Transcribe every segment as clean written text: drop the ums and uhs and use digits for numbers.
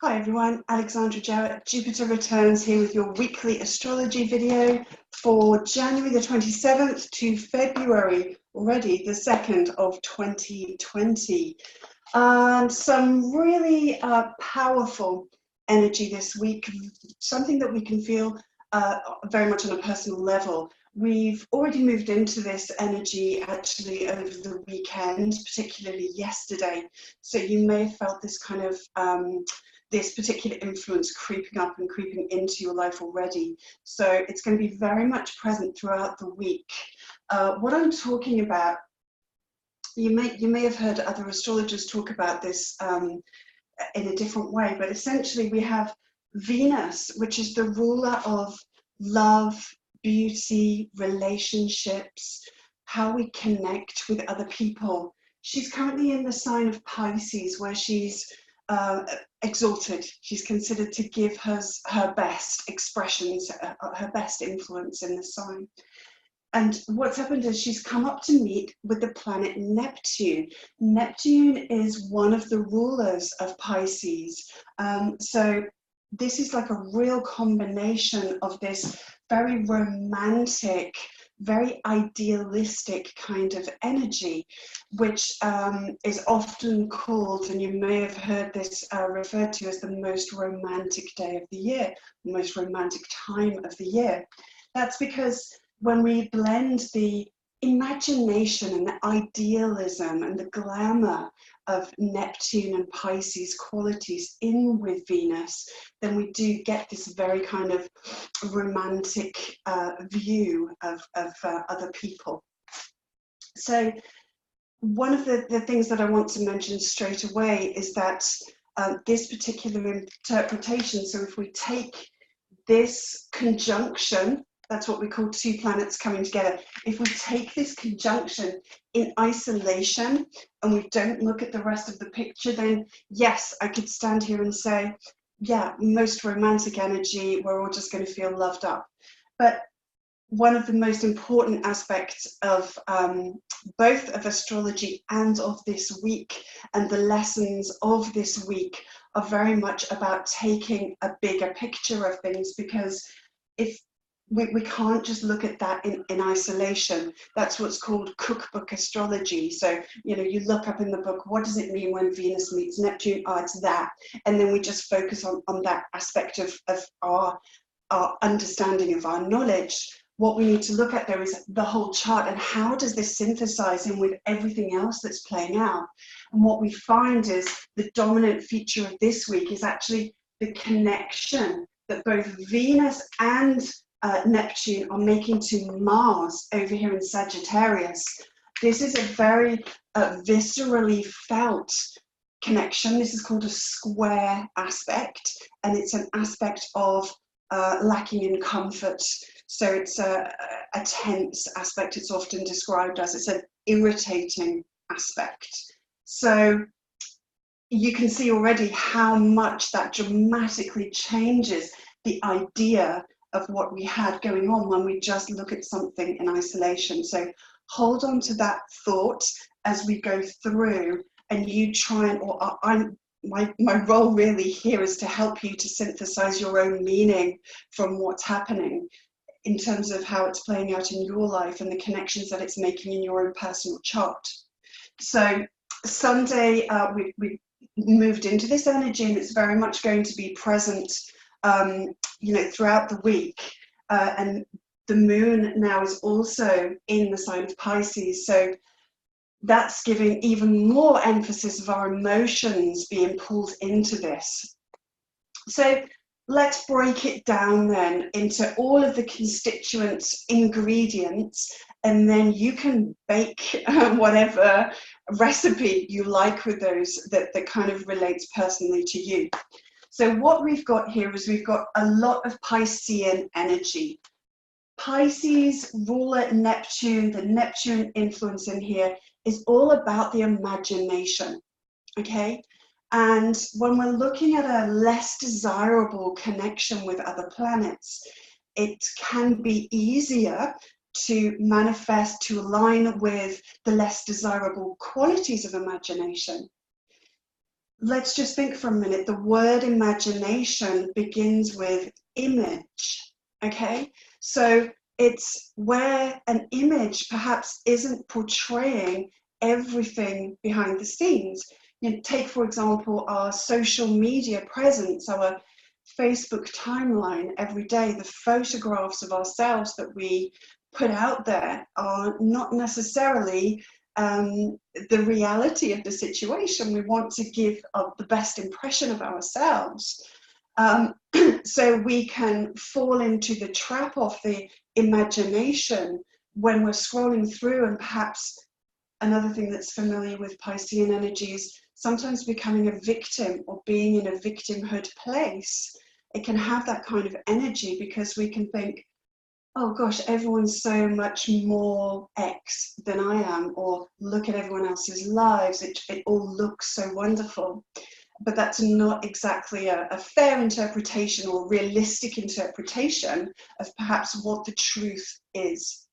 Hi everyone, Alexandra Jarrett, Jupiter Returns here with your weekly astrology video for January the 27th to February, already the 2nd of 2020. And some really powerful energy this week, something that we can feel very much on a personal level. We've already moved into this energy actually over the weekend, particularly yesterday. So you may have felt this kind of this particular influence creeping up and creeping into your life already. So it's going to be very much present throughout the week. What I'm talking about, you may have heard other astrologers talk about this in a different way, but essentially we have Venus, which is the ruler of love, beauty, relationships, how we connect with other people. She's currently in the sign of Pisces, where she's exalted. She's considered to give her best expressions, her best influence in the sign. And what's happened is she's come up to meet with the planet Neptune. Neptune is one of the rulers of Pisces. So this is like a real combination of this very romantic, very idealistic kind of energy, which is often called, and you may have heard this referred to as the most romantic day of the year, the most romantic time of the year. That's because when we blend the imagination and the idealism and the glamour of Neptune and Pisces qualities in with Venus, then we do get this very kind of romantic view of other people. So one of the things that I want to mention straight away is that this particular interpretation, so if we take this conjunction, that's what we call two planets coming together. If we take this conjunction in isolation and we don't look at the rest of the picture, then yes, I could stand here and say, yeah, most romantic energy, we're all just going to feel loved up. But one of the most important aspects of both of astrology and of this week, and the lessons of this week, are very much about taking a bigger picture of things, because if we can't just look at that in isolation. That's what's called cookbook astrology. So, you know, you look up in the book, what does it mean when Venus meets Neptune? Oh, it's that. And then we just focus on that aspect of our understanding of our knowledge. What we need to look at there is the whole chart, and how does this synthesize in with everything else that's playing out? And what we find is the dominant feature of this week is actually the connection that both Venus and Neptune are making to Mars over here in Sagittarius. This is a very viscerally felt connection. This is called a square aspect, and it's an aspect of lacking in comfort. So it's a tense aspect. It's often described as, it's an irritating aspect. So you can see already how much that dramatically changes the idea of what we had going on when we just look at something in isolation. So hold on to that thought as we go through, and you try and, or my role really here is to help you to synthesize your own meaning from what's happening in terms of how it's playing out in your life and the connections that it's making in your own personal chart. So Sunday, we moved into this energy, and it's very much going to be present you know, throughout the week, and the moon now is also in the sign of Pisces, so that's giving even more emphasis of our emotions being pulled into this. So let's break it down then into all of the constituent ingredients, and then you can bake whatever recipe you like with those that kind of relates personally to you. So what we've got here is we've got a lot of Piscean energy. Pisces ruler Neptune, the Neptune influence in here is all about the imagination, okay? And when we're looking at a less desirable connection with other planets, it can be easier to manifest, to align with the less desirable qualities of imagination. let's just think for a minute. The word imagination begins with image, okay? So it's where an image perhaps isn't portraying everything behind the scenes. You know, take, for example, our social media presence, our Facebook timeline every day. The photographs of ourselves that we put out there are not necessarily the reality of the situation. We want to give the best impression of ourselves. So we can fall into the trap of the imagination when we're scrolling through, and perhaps another thing that's familiar with Piscean energies, sometimes becoming a victim or being in a victimhood place. It can have that kind of energy because we can think, oh gosh, everyone's so much more X than I am, or look at everyone else's lives, it all looks so wonderful. But that's not exactly a fair interpretation or realistic interpretation of perhaps what the truth is.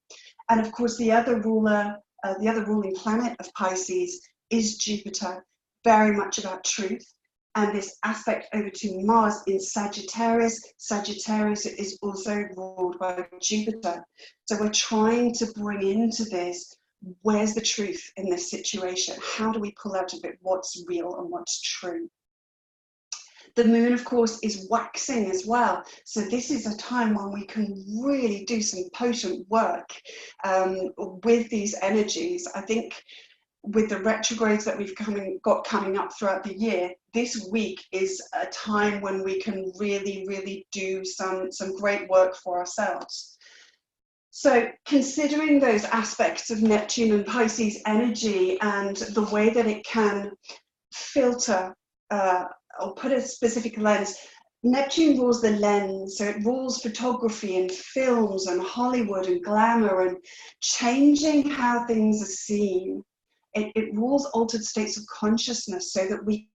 And of course, the other ruling planet of Pisces is Jupiter, very much about truth. And this aspect over to Mars in Sagittarius. Sagittarius is also ruled by Jupiter. So we're trying to bring into this, where's the truth in this situation? How do we pull out of it what's real and what's true? The moon, of course, is waxing as well. So this is a time when we can really do some potent work with these energies. I think with the retrogrades that we've got coming up throughout the year, this week is a time when we can really do some great work for ourselves. So considering those aspects of Neptune and Pisces energy and the way that it can filter or put a specific lens, Neptune rules the lens, so it rules photography and films and Hollywood and glamour and changing how things are seen. It rules altered states of consciousness so that we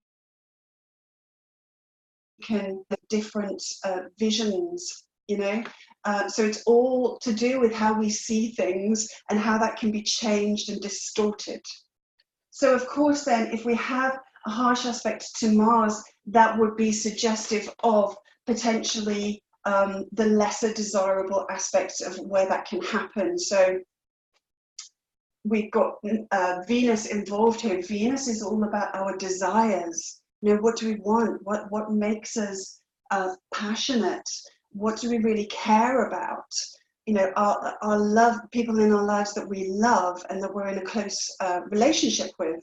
can have different visions, you know. So it's all to do with how we see things and how that can be changed and distorted. So of course then, if we have a harsh aspect to Mars, that would be suggestive of potentially the lesser desirable aspects of where that can happen. So we've got Venus involved here. Venus is all about our desires. You know, what do we want? What makes us passionate? What do we really care about? You know, our love, people in our lives that we love and that we're in a close relationship with,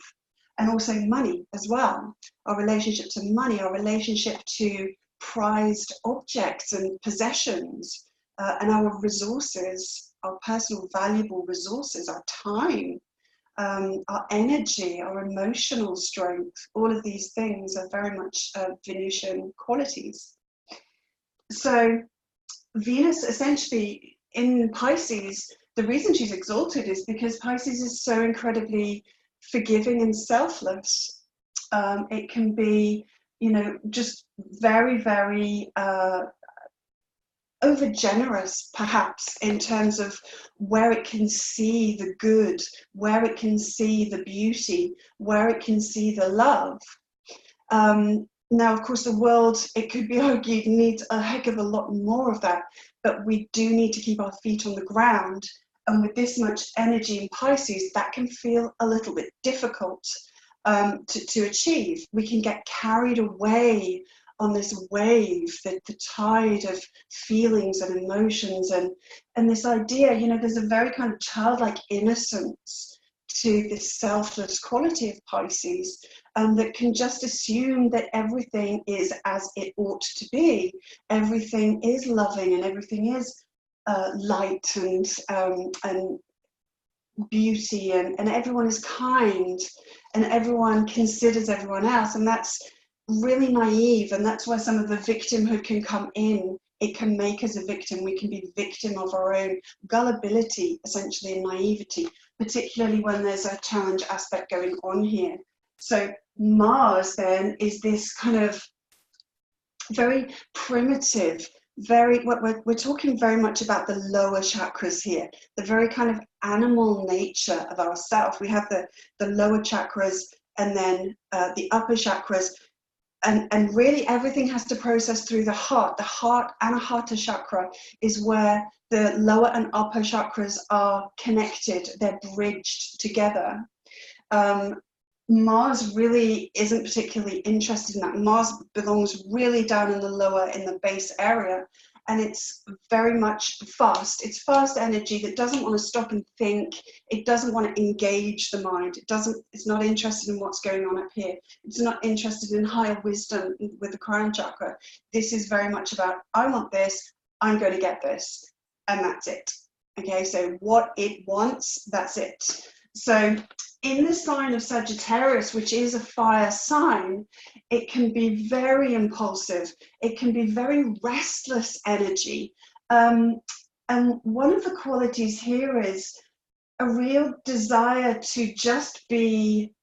and also money as well. Our relationship to money, our relationship to prized objects and possessions, and our resources, our personal valuable resources, our time, our energy, our emotional strength. All of these things are very much Venusian qualities. So Venus essentially in Pisces, the reason she's exalted is because Pisces is so incredibly forgiving and selfless. It can be, you know, just very over generous perhaps in terms of where it can see the good, where it can see the beauty, where it can see the love. Now, of course, the world, it could be argued, needs a heck of a lot more of that, but we do need to keep our feet on the ground. And with this much energy in Pisces, that can feel a little bit difficult to achieve. We can get carried away on this wave, the tide of feelings and emotions, and this idea, you know, there's a very kind of childlike innocence to this selfless quality of Pisces, that can just assume that everything is as it ought to be. Everything is loving and everything is light and beauty, and everyone is kind and everyone considers everyone else, and that's really naive, and that's where some of the victimhood can come in. It can make us a victim. We can be victim of our own gullibility, essentially, and naivety, particularly when there's a challenge aspect going on here. So Mars then is this kind of very primitive, we're talking very much about the lower chakras here, the very kind of animal nature of ourself. We have the lower chakras and then the upper chakras, and really everything has to process through the heart. The heart, Anahata chakra, is where the lower and upper chakras are connected. They're bridged together. Mars really isn't particularly interested in that. Mars belongs really down in the lower, in the base area, and it's very much fast. It's fast energy that doesn't want to stop and think. It doesn't want to engage the mind. It's not interested in what's going on up here. It's not interested in higher wisdom with the crown chakra. This is very much about, I want this, I'm going to get this, and that's it. Okay, so what it wants, that's it. So in the sign of Sagittarius, which is a fire sign, it can be very impulsive. It can be very restless energy. And one of the qualities here is a real desire to just be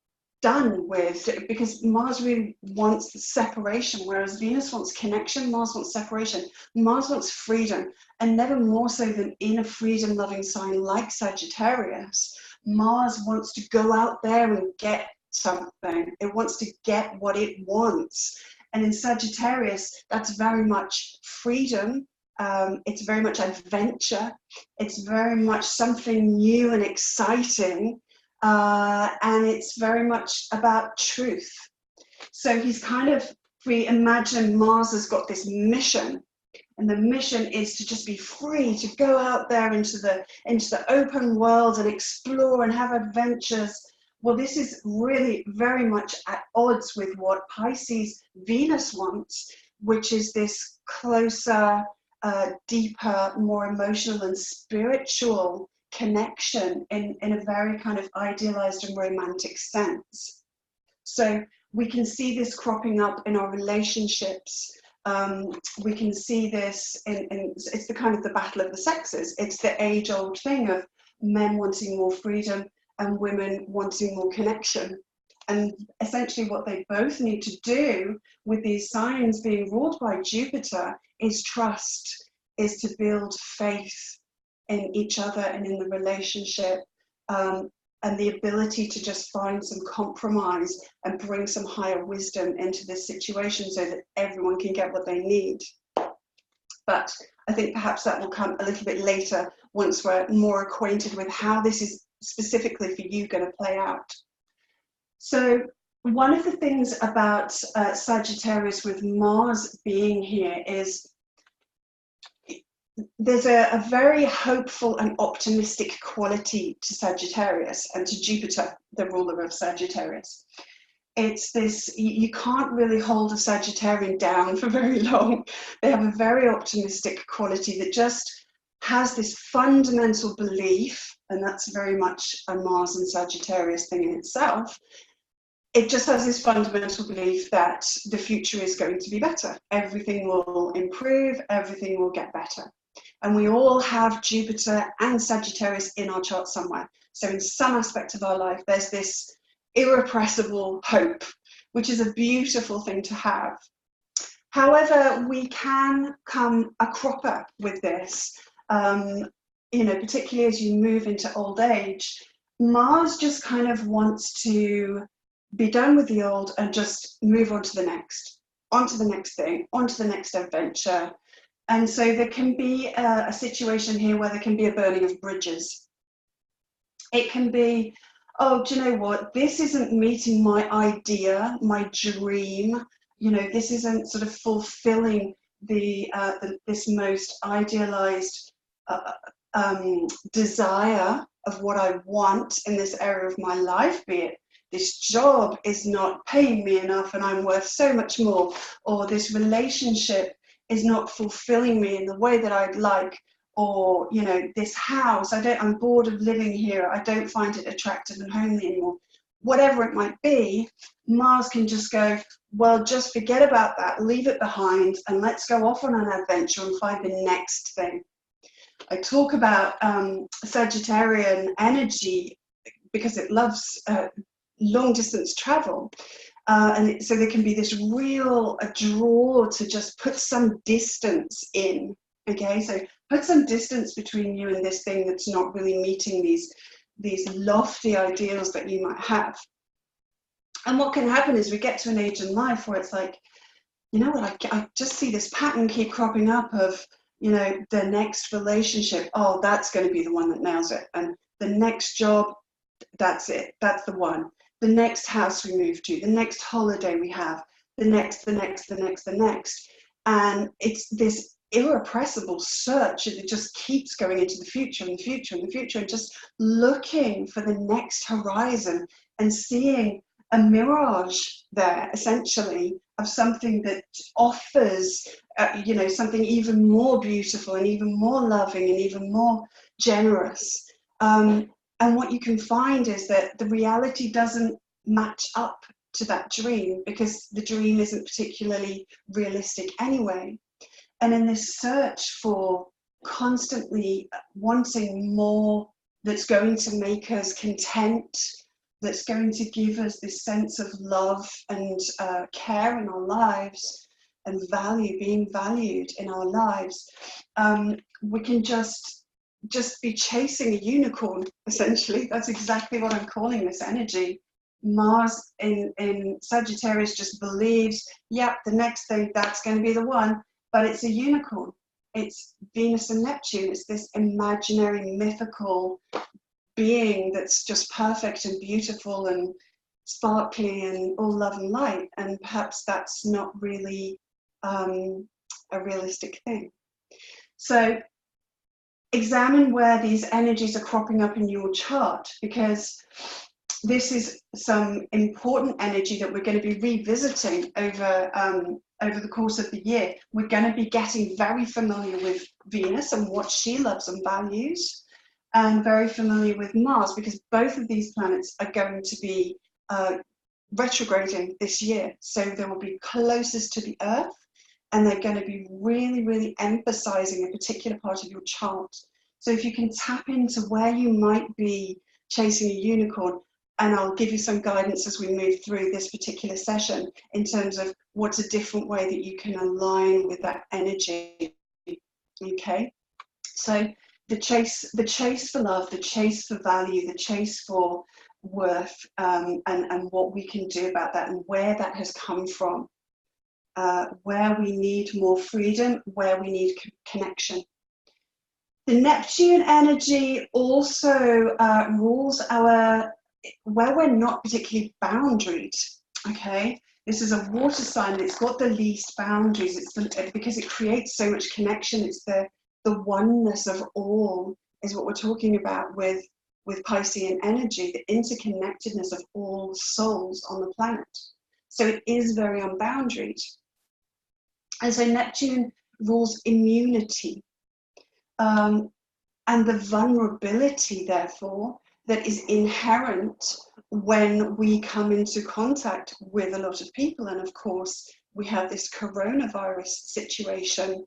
done with, because Mars really wants the separation, whereas Venus wants connection, Mars wants separation. Mars wants freedom, and never more so than in a freedom-loving sign like Sagittarius. Mars wants to go out there and get something. It wants to get what it wants. And in Sagittarius, that's very much freedom. It's very much adventure. It's very much something new and exciting. And it's very much about truth. So he's kind of, we imagine Mars has got this mission, and the mission is to just be free, to go out there into the open world and explore and have adventures. Well, this is really very much at odds with what Pisces Venus wants, which is this closer, deeper, more emotional and spiritual connection in a very kind of idealized and romantic sense. So we can see this cropping up in our relationships. We can see this in it's the kind of the battle of the sexes. It's the age-old thing of men wanting more freedom and women wanting more connection. And essentially what they both need to do with these signs being ruled by Jupiter is trust, is to build faith in each other and in the relationship, and the ability to just find some compromise and bring some higher wisdom into this situation so that everyone can get what they need. But I think perhaps that will come a little bit later once we're more acquainted with how this is specifically for you going to play out. So one of the things about Sagittarius with Mars being here is there's a very hopeful and optimistic quality to Sagittarius and to Jupiter, the ruler of Sagittarius. It's this, you can't really hold a Sagittarian down for very long. They have a very optimistic quality that just has this fundamental belief, and that's very much a Mars and Sagittarius thing in itself. It just has this fundamental belief that the future is going to be better. Everything will improve, everything will get better. And we all have Jupiter and Sagittarius in our chart somewhere. So in some aspect of our life, there's this irrepressible hope, which is a beautiful thing to have. However, we can come a cropper with this, particularly as you move into old age. Mars just kind of wants to be done with the old and just move on to the next thing, on to the next adventure. And so there can be a situation here where there can be a burning of bridges. It can be, oh, do you know what? This isn't meeting my idea, my dream. This isn't sort of fulfilling this most idealized desire of what I want in this area of my life, be it this job is not paying me enough and I'm worth so much more, or this relationship is not fulfilling me in the way that I'd like, or this house, I'm bored of living here, I don't find it attractive and homely anymore. Whatever it might be, Mars can just go, well, just forget about that, leave it behind, and let's go off on an adventure and find the next thing. I talk about Sagittarian energy because it loves long distance travel. And so there can be this real draw to just put some distance in, okay? So put some distance between you and this thing that's not really meeting these lofty ideals that you might have. And what can happen is we get to an age in life where it's like, you know what, I just see this pattern keep cropping up of, you know, the next relationship, oh, that's going to be the one that nails it. And the next job, that's it, that's the one. The next house we move to, the next holiday we have, the next. And it's this irrepressible search that just keeps going into the future and the future and the future, and just looking for the next horizon and seeing a mirage there, essentially, of something that offers, you know, something even more beautiful and even more loving and even more generous. And what you can find is that the reality doesn't match up to that dream, because the dream isn't particularly realistic anyway. And in this search for constantly wanting more that's going to make us content, that's going to give us this sense of love and care in our lives, and value, being valued in our lives, we can just be chasing a unicorn, essentially. That's exactly what I'm calling this energy. Mars in Sagittarius just believes, yep, the next thing, that's going to be the one, but it's a unicorn. It's Venus and Neptune. It's this imaginary, mythical being that's just perfect and beautiful and sparkly and all love and light, and perhaps that's not really a realistic thing. So examine where these energies are cropping up in your chart, because this is some important energy that we're going to be revisiting over the course of the year. We're going to be getting very familiar with Venus and what she loves and values, and very familiar with Mars, because both of these planets are going to be retrograding this year. So they will be closest to the Earth, and they're going to be really, really emphasizing a particular part of your chart. So if you can tap into where you might be chasing a unicorn, and I'll give you some guidance as we move through this particular session in terms of what's a different way that you can align with that energy. Okay, so the chase for love, the chase for value, the chase for worth, and what we can do about that, and where that has come from, where we need more freedom, where we need connection. The Neptune energy also rules where we're not particularly boundaried. Okay, this is a water sign. It's got the least boundaries. Because it creates so much connection. It's the oneness of all is what we're talking about with Piscean energy, the interconnectedness of all souls on the planet. So it is very unboundaried. And so Neptune rules immunity, and the vulnerability, therefore, that is inherent when we come into contact with a lot of people. And of course, we have this coronavirus situation.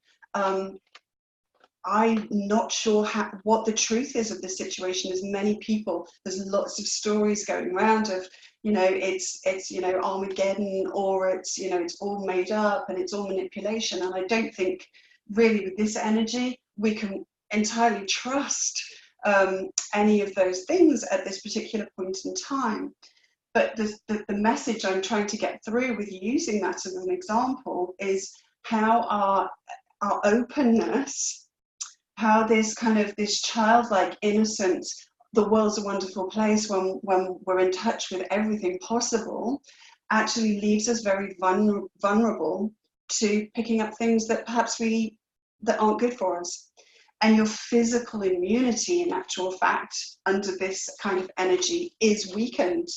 I'm not sure what the truth is of the situation. There's many people, there's lots of stories going around of, you know, it's you know, Armageddon, or it's, you know, it's all made up and it's all manipulation. And I don't think really with this energy we can entirely trust any of those things at this particular point in time. But the message I'm trying to get through with using that as an example is how our openness, how this kind of this childlike innocence, the world's a wonderful place when we're in touch with everything possible, actually leaves us very vulnerable to picking up things that perhaps that aren't good for us. And your physical immunity, in actual fact, under this kind of energy is weakened.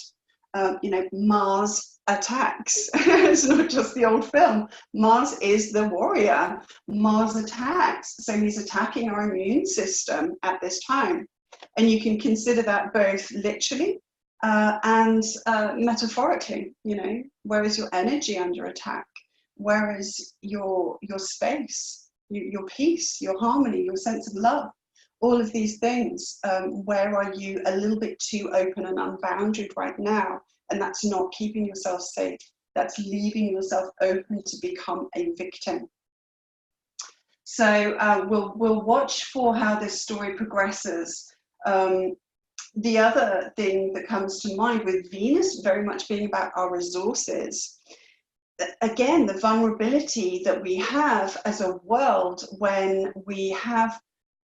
You know, Mars attacks. It's not just the old film. Mars is the warrior. Mars attacks. So he's attacking our immune system at this time. And you can consider that both literally and metaphorically. You know, where is your energy under attack? Where is your space? Your peace, your harmony, your sense of love, all of these things. Where are you a little bit too open and unbounded right now? And that's not keeping yourself safe. That's leaving yourself open to become a victim. So we'll watch for how this story progresses. The other thing that comes to mind with Venus very much being about our resources, again, the vulnerability that we have as a world when we have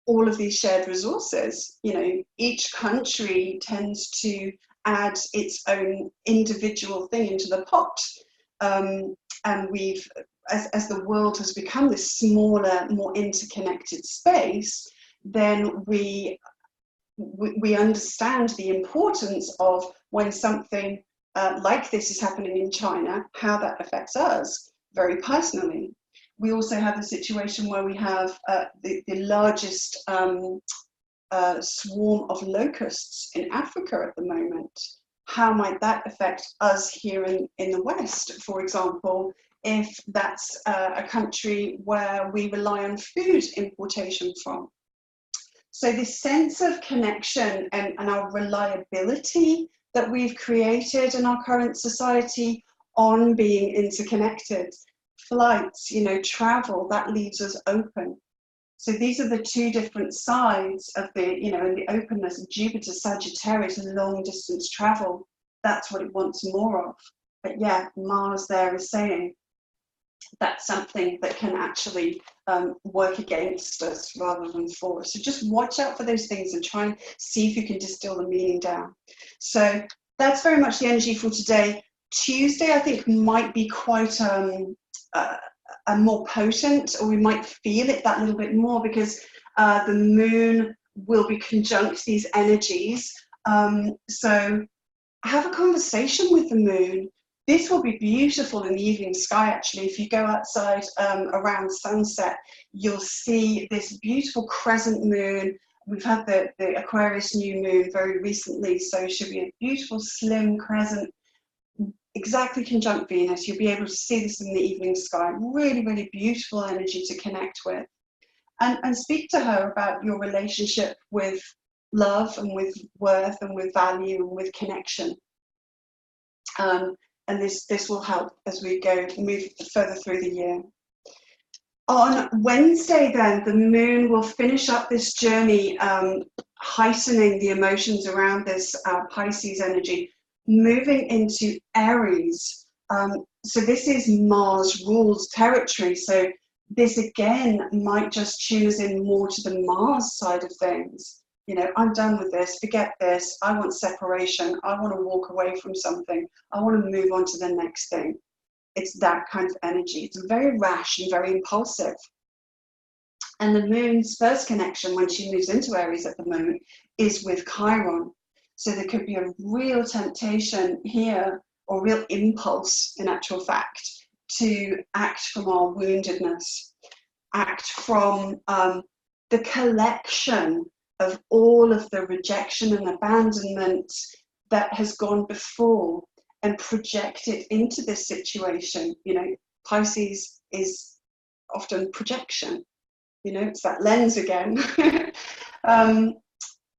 all of these shared resources. You know, each country tends to add its own individual thing into the pot. And we've, as the world has become this smaller, more interconnected space, then we understand the importance of when something like this is happening in China, how that affects us very personally. We also have a situation where we have the largest swarm of locusts in Africa at the moment. How might that affect us here in the West, for example, if that's a country where we rely on food importation from? So this sense of connection and our reliability that we've created in our current society on being interconnected, flights, you know, travel, that leaves us open. So these are the two different sides of the, you know, and the openness of Jupiter, Sagittarius, and long distance travel. That's what it wants more of. But yeah, Mars there is saying that's something that can actually work against us rather than for us. So just watch out for those things and try and see if you can distill the meaning down. So that's very much the energy for today. Tuesday, I think, might be quite a more potent, or we might feel it that little bit more, because the moon will be conjunct these energies. So have a conversation with the moon. This will be beautiful in the evening sky, actually. If you go outside around sunset, you'll see this beautiful crescent moon. We've had the Aquarius new moon very recently, so it should be a beautiful, slim crescent, exactly conjunct Venus. You'll be able to see this in the evening sky. Really, really beautiful energy to connect with. And speak to her about your relationship with love and with worth and with value and with connection. And this will help as we move further through the year. On Wednesday, then, the moon will finish up this journey, heightening the emotions around this Pisces energy, moving into Aries. So this is Mars rules territory. So this again might just tune us in more to the Mars side of things. You know, I'm done with this, forget this, I want separation, I want to walk away from something, I want to move on to the next thing. It's that kind of energy. It's very rash and very impulsive. And the moon's first connection when she moves into Aries at the moment is with Chiron. So there could be a real temptation here, or real impulse in actual fact, to act from our woundedness, act from the collection of all of the rejection and abandonment that has gone before, and project it into this situation. You know, Pisces is often projection. You know, it's that lens again.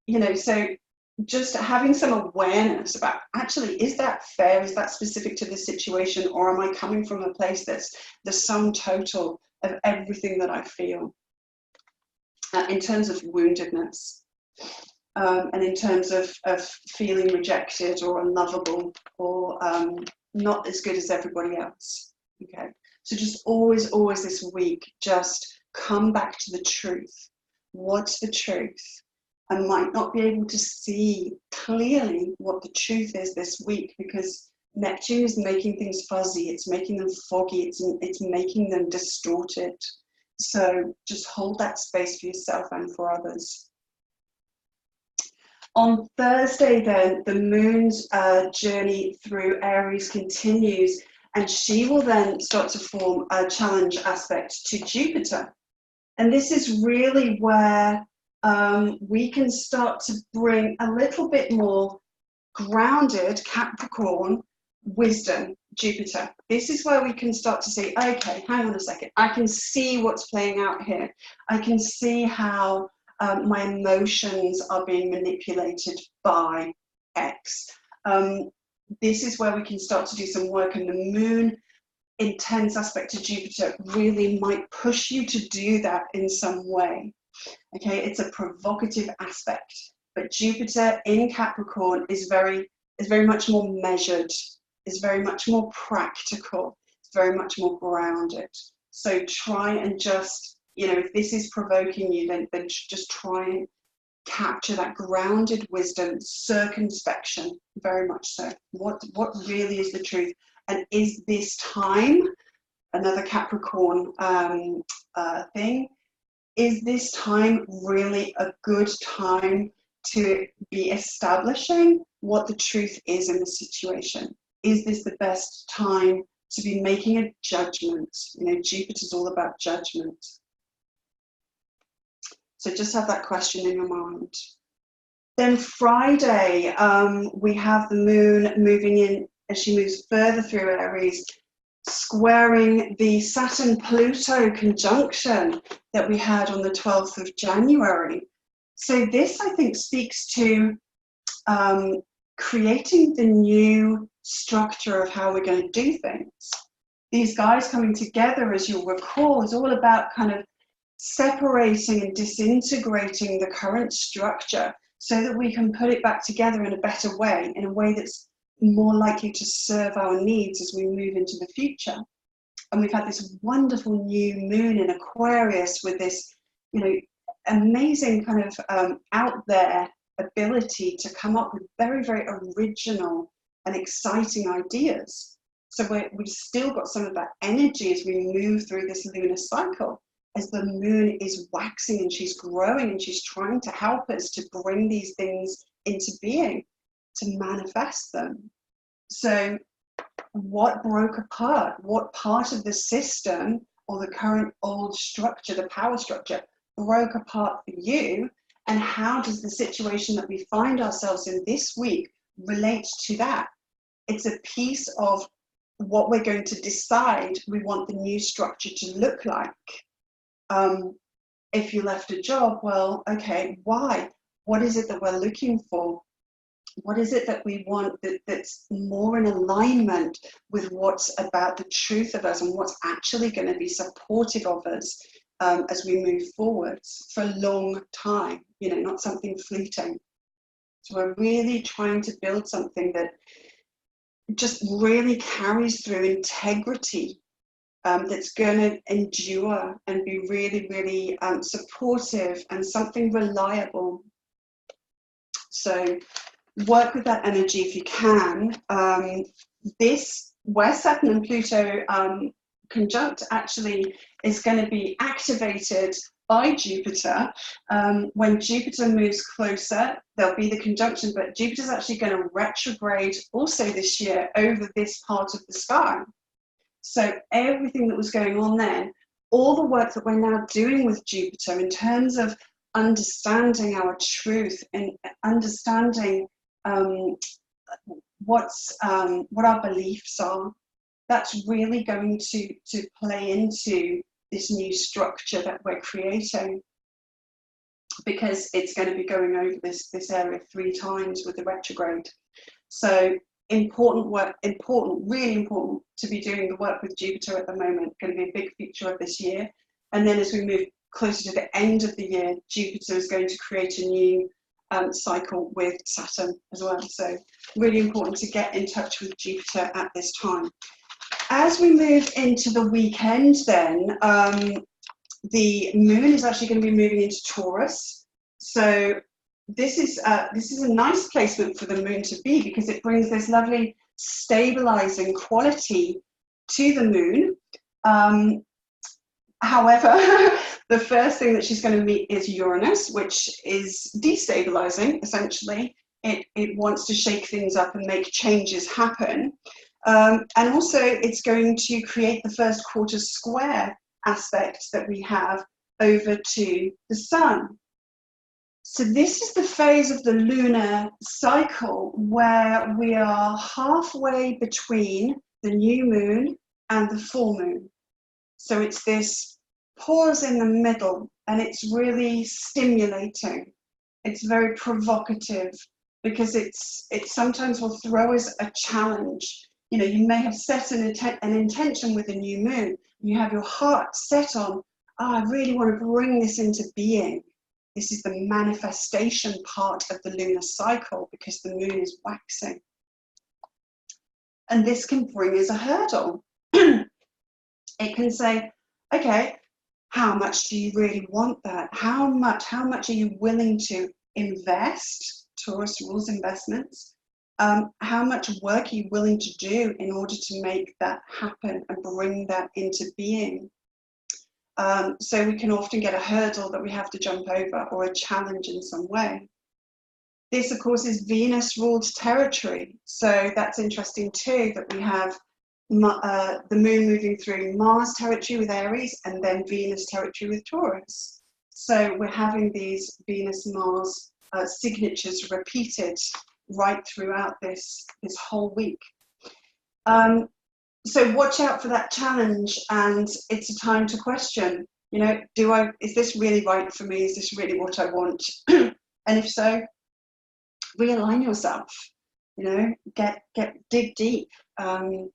You know, so just having some awareness about, actually, is that fair? Is that specific to this situation? Or am I coming from a place that's the sum total of everything that I feel in terms of woundedness? And in terms of feeling rejected or unlovable or not as good as everybody else. Okay, so just always this week, just come back to the truth. What's the truth? I might not be able to see clearly what the truth is this week, because Neptune is making things fuzzy, it's making them foggy, it's making them distorted. So just hold that space for yourself and for others. On Thursday, then, the moon's journey through Aries continues, and she will then start to form a challenge aspect to Jupiter. And this is really where we can start to bring a little bit more grounded Capricorn wisdom, Jupiter. This is where we can start to say, okay, hang on a second, I can see what's playing out here. I can see how my emotions are being manipulated by X. This is where we can start to do some work, and the moon, intense aspect to Jupiter, really might push you to do that in some way. Okay, it's a provocative aspect. But Jupiter in Capricorn is very much more measured, is very much more practical, it's very much more grounded. So try and just, you know, if this is provoking you, then just try and capture that grounded wisdom, circumspection, very much so. What really is the truth? And is this time, another Capricorn thing, is this time really a good time to be establishing what the truth is in the situation? Is this the best time to be making a judgment? You know, Jupiter's all about judgment. So just have that question in your mind. Then Friday, we have the moon moving in as she moves further through Aries, squaring the Saturn-Pluto conjunction that we had on the 12th of January. So this, I think, speaks to creating the new structure of how we're going to do things. These guys coming together, as you'll recall, is all about kind of separating and disintegrating the current structure so that we can put it back together in a better way, in a way that's more likely to serve our needs as we move into the future. And we've had this wonderful new moon in Aquarius with this, you know, amazing kind of out there ability to come up with very, very original and exciting ideas. So we've still got some of that energy as we move through this lunar cycle, as the moon is waxing and she's growing and she's trying to help us to bring these things into being, to manifest them. So what broke apart? What part of the system or the current old structure, the power structure, broke apart for you? And how does the situation that we find ourselves in this week relate to that? It's a piece of what we're going to decide we want the new structure to look like. If you left a job, well, okay, why? What is it that we're looking for? What is it that we want that's more in alignment with what's about the truth of us and what's actually going to be supportive of us as we move forwards for a long time, you know, not something fleeting. So we're really trying to build something that just really carries through integrity, that's going to endure and be really, really supportive and something reliable. So work with that energy if you can. This, where Saturn and Pluto conjunct actually is going to be activated by Jupiter. When Jupiter moves closer, there'll be the conjunction, but Jupiter's actually going to retrograde also this year over this part of the sky. So everything that was going on then, all the work that we're now doing with Jupiter in terms of understanding our truth and understanding what our beliefs are, that's really going to play into this new structure that we're creating, because it's going to be going over this area 3 times with the retrograde. So important work, really important to be doing the work with Jupiter at the moment, going to be a big feature of this year. And then as we move closer to the end of the year, Jupiter is going to create a new cycle with Saturn as well. So really important to get in touch with Jupiter at this time. As we move into the weekend then, the moon is actually going to be moving into Taurus. So this is a nice placement for the moon to be, because it brings this lovely stabilizing quality to the moon. However, the first thing that she's going to meet is Uranus, which is destabilizing, essentially. It wants to shake things up and make changes happen. And also, it's going to create the first quarter square aspect that we have over to the sun. So this is the phase of the lunar cycle where we are halfway between the new moon and the full moon. So it's this pause in the middle, and it's really stimulating. It's very provocative, because it sometimes will throw us a challenge. You know, you may have set an intention with a new moon. You have your heart set on, I really want to bring this into being. This is the manifestation part of the lunar cycle because the moon is waxing. And this can bring us a hurdle. It can say, okay, how much do you really want that? How much are you willing to invest? Taurus rules investments. How much work are you willing to do in order to make that happen and bring that into being? So we can often get a hurdle that we have to jump over or a challenge in some way. This, of course, is Venus-ruled territory. So that's interesting too, that we have the moon moving through Mars territory with Aries and then Venus territory with Taurus. So we're having these Venus-Mars signatures repeated right throughout this whole week. So watch out for that challenge, and it's a time to question, you know, is this really right for me? Is this really what I want? And if so, realign yourself, you know, dig deep, and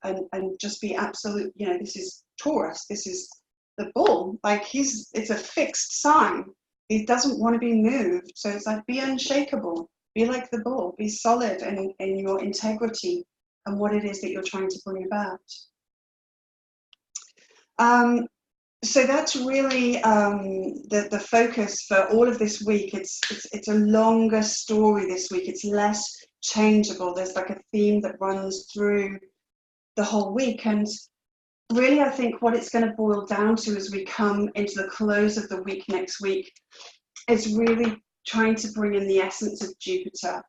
just be absolute, you know, this is Taurus, this is the bull, like it's a fixed sign. He doesn't want to be moved. So it's like, be unshakable, be like the bull, be solid in your integrity and what it is that you're trying to bring about. So that's really the focus for all of this week. It's a longer story this week. It's less changeable. There's like a theme that runs through the whole week. And really, I think what it's going to boil down to as we come into the close of the week next week is really trying to bring in the essence of Jupiter,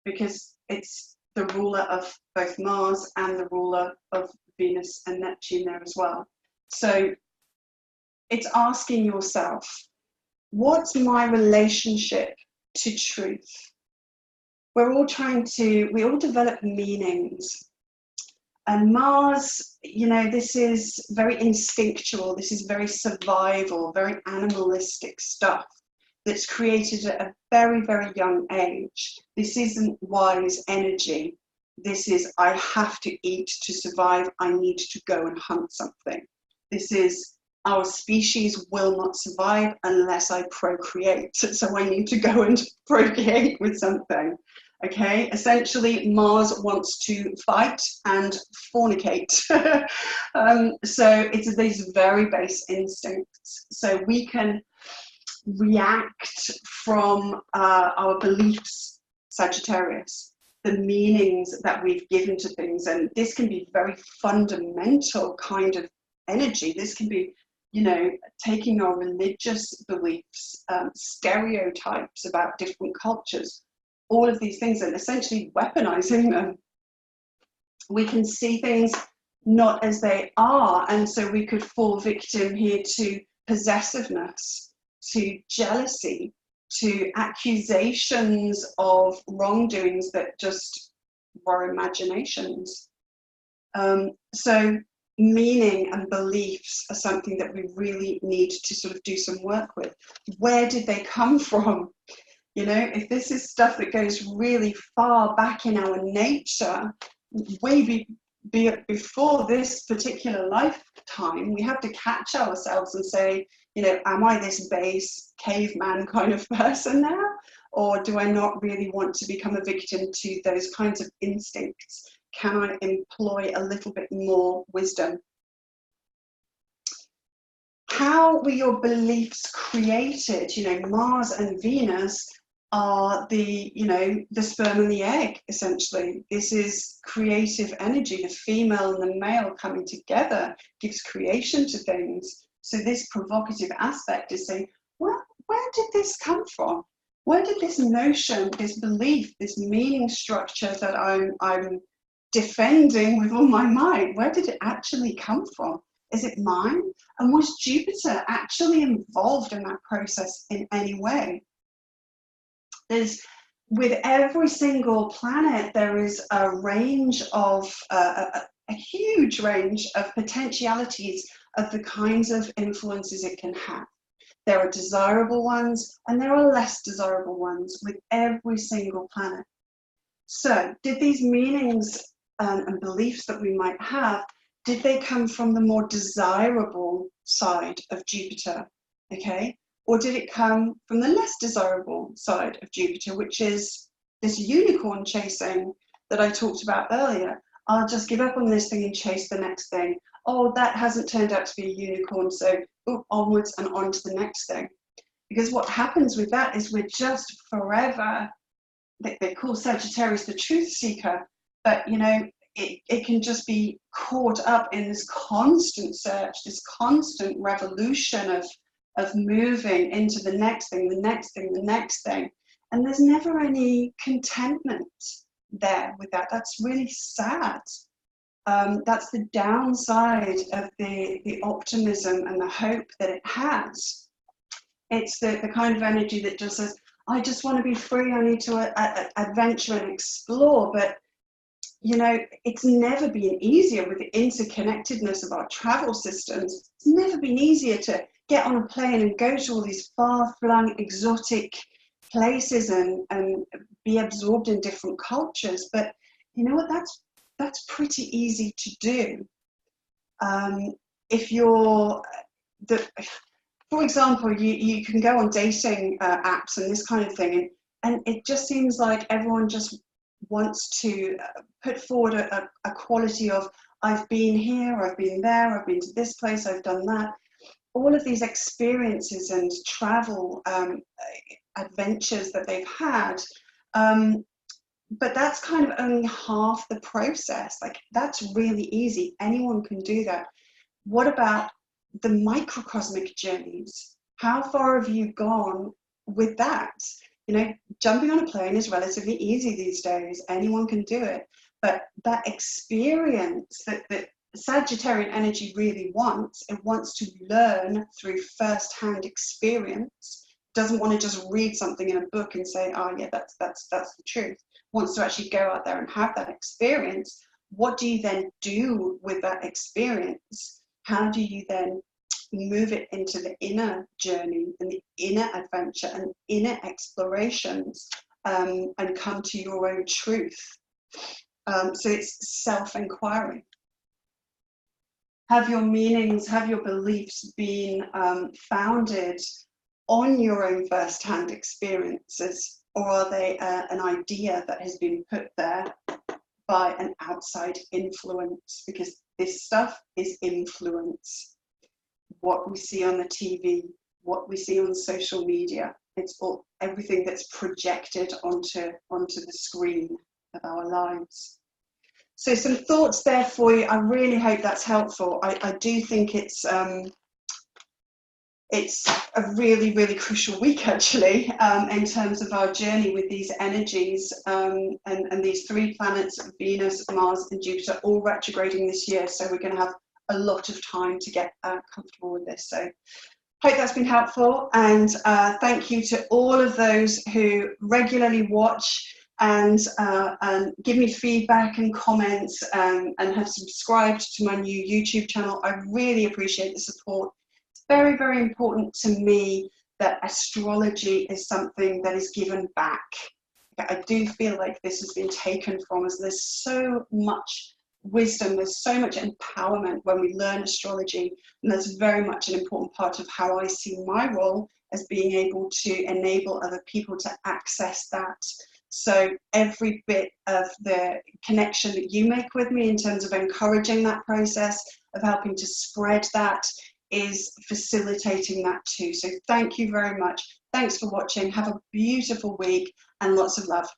because it's the ruler of both Mars and the ruler of Venus and Neptune there as well. So it's asking yourself, what's my relationship to truth? We all develop meanings. And Mars, you know, this is very instinctual, this is very survival, very animalistic stuff that's created at a very, very young age. This isn't wise energy. This is, I have to eat to survive, I need to go and hunt something. This is, our species will not survive unless I procreate. So I need to go and procreate with something. Okay, essentially Mars wants to fight and fornicate. So it's these very base instincts. So we can react from our beliefs, Sagittarius, the meanings that we've given to things. And this can be very fundamental kind of energy. This can be, you know, taking our religious beliefs, stereotypes about different cultures, all of these things, and essentially weaponizing them. We can see things not as they are, and so we could fall victim here to possessiveness, to jealousy, to accusations of wrongdoings that just were imaginations. So meaning and beliefs are something that we really need to sort of do some work with. Where did they come from? You know, if this is stuff that goes really far back in our nature, way before this particular lifetime, we have to catch ourselves and say, you know, am I this base caveman kind of person now? Or do I not really want to become a victim to those kinds of instincts? Can I employ a little bit more wisdom? How were your beliefs created? You know, Mars and Venus are the, you know, the sperm and the egg, essentially. This is creative energy. The female and the male coming together gives creation to things. So this provocative aspect is saying, well, where did this come from? Where did this notion, this belief, this meaning structure that I'm defending with all my might, where did it actually come from? Is it mine? And was Jupiter actually involved in that process in any way? With every single planet, there is a range of, a huge range of potentialities of the kinds of influences it can have. There are desirable ones and there are less desirable ones with every single planet. So did these meanings and beliefs that we might have, did they come from the more desirable side of Jupiter? Okay, Or did it come from the less desirable side of Jupiter, which is this unicorn chasing that I talked about earlier? I'll just give up on this thing and chase the next thing. Oh, that hasn't turned out to be a unicorn, so onwards and on to the next thing. Because what happens with that is we're just forever, they call Sagittarius the truth seeker, but you know, it can just be caught up in this constant search, this constant revolution of moving into the next thing, the next thing, the next thing. And there's never any contentment there with that. That's really sad. That's the downside of the optimism and the hope that it has. It's the kind of energy that just says, I just want to be free, I need to adventure and explore. But you know, it's never been easier with the interconnectedness of our travel systems. It's never been easier to get on a plane and go to all these far-flung, exotic places and be absorbed in different cultures. But you know what? That's pretty easy to do. If you're for example, you can go on dating apps and this kind of thing, and it just seems like everyone just wants to put forward a quality of, I've been here, I've been there, I've been to this place, I've done that. All of these experiences and travel adventures that they've had, but that's kind of only half the process. Like, that's really easy, anyone can do that. What about the microcosmic journeys? How far have you gone with that? You know, jumping on a plane is relatively easy these days. Anyone can do it. But that experience that Sagittarian energy really wants, it wants to learn through first-hand experience. It doesn't want to just read something in a book and say, oh yeah, that's the truth. It wants to actually go out there and have that experience. What do you then do with that experience? How do you then move it into the inner journey and the inner adventure and inner explorations, and come to your own truth? So it's self-inquiry. Have your meanings, have your beliefs been founded on your own first-hand experiences, or are they an idea that has been put there by an outside influence? Because this stuff is influence. What we see on the TV, what we see on social media, it's all, everything that's projected onto the screen of our lives. So some thoughts there for you. I really hope that's helpful. I do think it's a really, really crucial week, actually, in terms of our journey with these energies, and these three planets, Venus, Mars and Jupiter, all retrograding this year. So we're going to have a lot of time to get comfortable with this. So hope that's been helpful, and thank you to all of those who regularly watch and give me feedback and comments, and have subscribed to my new YouTube channel. I really appreciate the support. It's very, very important to me that astrology is something that is given back. I do feel like this has been taken from us. There's so much wisdom, there's so much empowerment when we learn astrology, and that's very much an important part of how I see my role, as being able to enable other people to access that. So every bit of the connection that you make with me in terms of encouraging that process, of helping to spread that, is facilitating that too. So thank you very much. Thanks for watching. Have a beautiful week and lots of love.